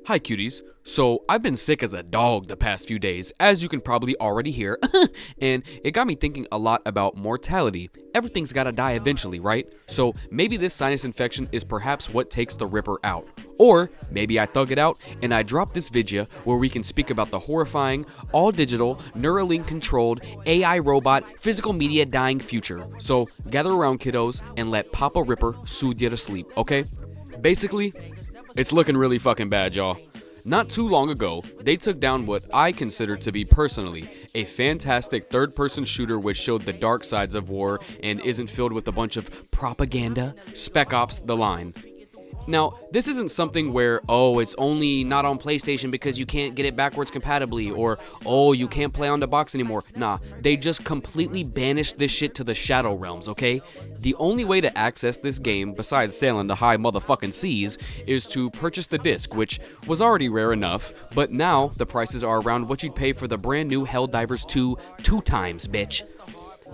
Hi cuties. So I've been sick as a dog the past few days, as you can probably already hear, and it got me thinking a lot about mortality. Everything's gotta die eventually, right? So maybe this sinus infection is perhaps what takes the Ripper out. Or maybe I thug it out and I drop this video where we can speak about the horrifying, all-digital, neuralink controlled, AI robot, physical media dying future. So gather around kiddos and let Papa Ripper soothe you to sleep, okay? Basically, it's looking really fucking bad, y'all. Not too long ago, they took down what I consider to be personally a fantastic third-person shooter which showed the dark sides of war and isn't filled with a bunch of propaganda, spec ops the line. Now, this isn't something where, oh, it's only not on PlayStation because you can't get it backwards compatibly, or, oh, you can't play on the box anymore. Nah, they just completely banished this shit to the Shadow Realms, okay? The only way to access this game, besides sailing the high motherfucking seas, is to purchase the disc, which was already rare enough, but now the prices are around what you'd pay for the brand new Helldivers 2 two times, bitch.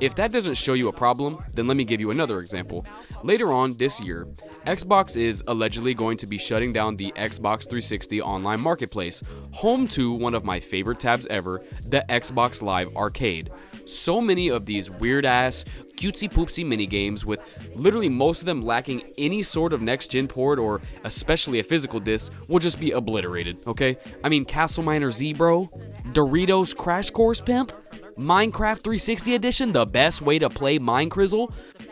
If that doesn't show you a problem, then let me give you another example. Later on this year, Xbox is allegedly going to be shutting down the Xbox 360 online marketplace, home to one of my favorite tabs ever, the Xbox Live Arcade. So many of these weird-ass, cutesy-poopsy minigames, with literally most of them lacking any sort of next-gen port or especially a physical disc, will just be obliterated, okay? I mean, Castle Miner Z, bro? Doritos Crash Course Pimp? Minecraft 360 edition, the best way to play Minecrazzle?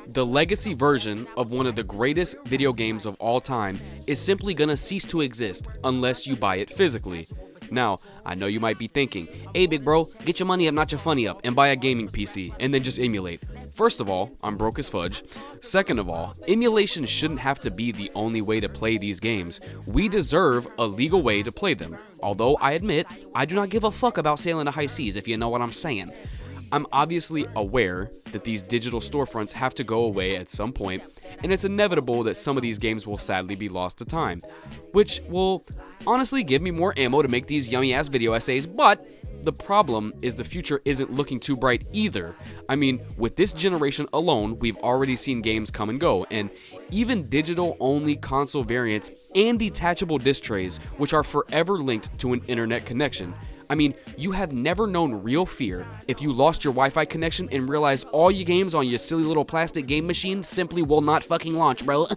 The legacy version of one of the greatest video games of all time is simply gonna cease to exist unless you buy it physically. Now, I know you might be thinking, hey big bro, get your money up, not your funny up, and buy a gaming PC, and then just emulate. First of all, I'm broke as fudge. Second of all, emulation shouldn't have to be the only way to play these games. We deserve a legal way to play them. Although I admit, I do not give a fuck about sailing the high seas, if you know what I'm saying. I'm obviously aware that these digital storefronts have to go away at some point, and it's inevitable that some of these games will sadly be lost to time, which will honestly give me more ammo to make these yummy ass video essays, but the problem is the future isn't looking too bright either. I mean, with this generation alone, we've already seen games come and go, and even digital-only console variants and detachable disc trays, which are forever linked to an internet connection. I mean, you have never known real fear if you lost your Wi-Fi connection and realized all your games on your silly little plastic game machine simply will not fucking launch, bro.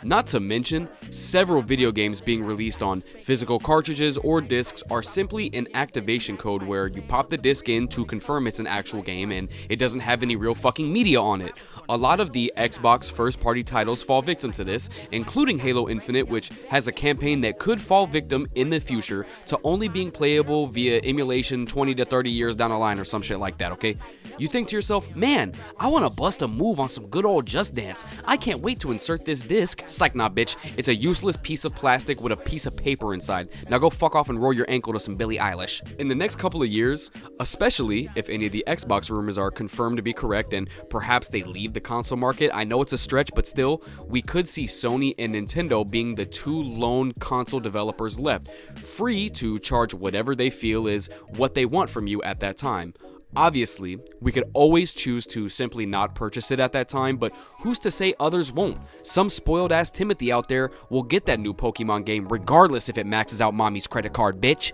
Not to mention, several video games being released on physical cartridges or discs are simply an activation code where you pop the disc in to confirm it's an actual game and it doesn't have any real fucking media on it. A lot of the Xbox first-party titles fall victim to this, including Halo Infinite, which has a campaign that could fall victim in the future to only being playable via emulation 20 to 30 years down the line or some shit like that, okay? You think to yourself, man, I want to bust a move on some good old Just Dance. I can't wait to insert this disc. Psych, nah, bitch. It's a useless piece of plastic with a piece of paper inside. Now go fuck off and roll your ankle to some bAAIII. In the next couple of years, especially if any of the Xbox rumors are confirmed to be correct and perhaps they leave the console market, I know it's a stretch, but still, we could see Sony and Nintendo being the two lone console developers left, free to charge whatever they feel is what they want from you at that time. Obviously, we could always choose to simply not purchase it at that time, but who's to say others won't? Some spoiled-ass Timothy out there will get that new Pokemon game regardless if it maxes out mommy's credit card, bitch.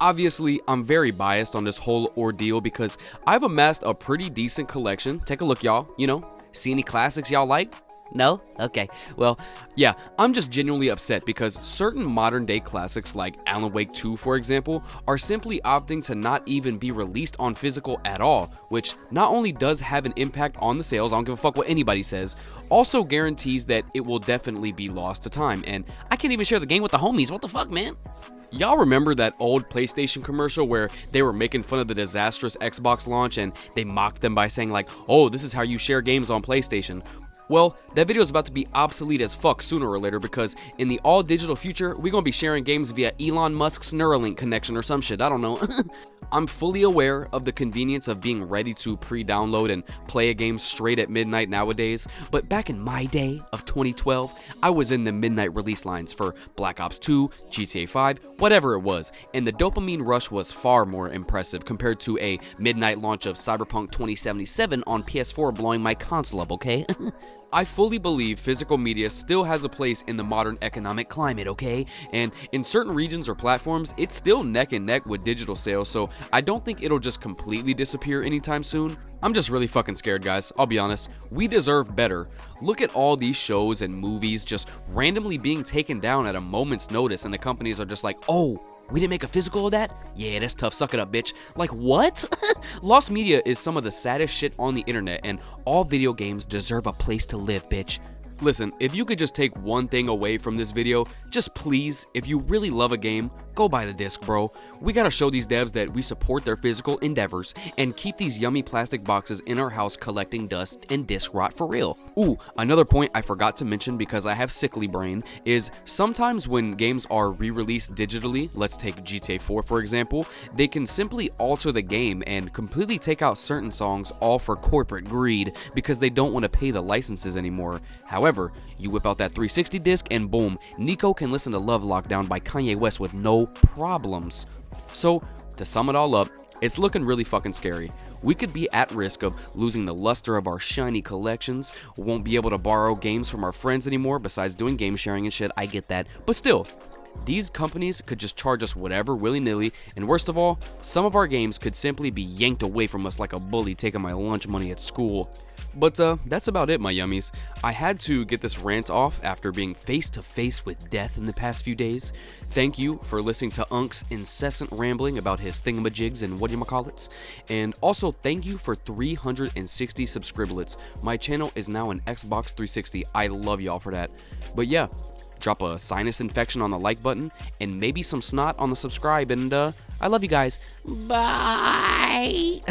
Obviously, I'm very biased on this whole ordeal because I've amassed a pretty decent collection. Take a look, y'all. You know, see any classics y'all like? No? Okay. Well, yeah, I'm just genuinely upset because certain modern day classics like Alan Wake 2, for example, are simply opting to not even be released on physical at all, which not only does have an impact on the sales, I don't give a fuck what anybody says, also guarantees that it will definitely be lost to time, and I can't even share the game with the homies. What the fuck, man? Y'all remember that old PlayStation commercial where they were making fun of the disastrous Xbox launch and they mocked them by saying like, oh, this is how you share games on PlayStation? Well, that video is about to be obsolete as fuck sooner or later because in the all-digital future, we're gonna be sharing games via Elon Musk's Neuralink connection or some shit, I don't know. I'm fully aware of the convenience of being ready to pre-download and play a game straight at midnight nowadays, but back in my day of 2012, I was in the midnight release lines for Black Ops 2, GTA 5, whatever it was, and the dopamine rush was far more impressive compared to a midnight launch of Cyberpunk 2077 on PS4 blowing my console up, okay? I fully believe physical media still has a place in the modern economic climate, okay? And in certain regions or platforms, it's still neck and neck with digital sales, so I don't think it'll just completely disappear anytime soon. I'm just really fucking scared, guys. I'll be honest. We deserve better. Look at all these shows and movies just randomly being taken down at a moment's notice, and the companies are just like, oh, we didn't make a physical of that? Yeah, that's tough. Suck it up, bitch. Like, what? Lost media is some of the saddest shit on the internet, and all video games deserve a place to live, bitch. Listen, if you could just take one thing away from this video, just please, if you really love a game, go buy the disc, bro. We gotta show these devs that we support their physical endeavors and keep these yummy plastic boxes in our house collecting dust and disc rot for real. Ooh, another point I forgot to mention because I have sickly brain is sometimes when games are re-released digitally, let's take GTA 4 for example, they can simply alter the game and completely take out certain songs all for corporate greed because they don't want to pay the licenses anymore. However, you whip out that 360 disc and boom, Nico can listen to Love Lockdown by Kanye West with no problems. So, to sum it all up, it's looking really fucking scary. We could be at risk of losing the luster of our shiny collections, won't be able to borrow games from our friends anymore besides doing game sharing and shit, I get that, but still, these companies could just charge us whatever willy-nilly, and worst of all, some of our games could simply be yanked away from us like a bully taking my lunch money at school. But that's about it, my yummies. I had to get this rant off after being face to face with death in the past few days. Thank you for listening to Unk's incessant rambling about his thingamajigs and whatchamacallits. And also thank you for 360 subscriblets. My channel is now an Xbox 360. I love y'all for that. But yeah, drop a sinus infection on the like button and maybe some snot on the subscribe, and I love you guys. Bye.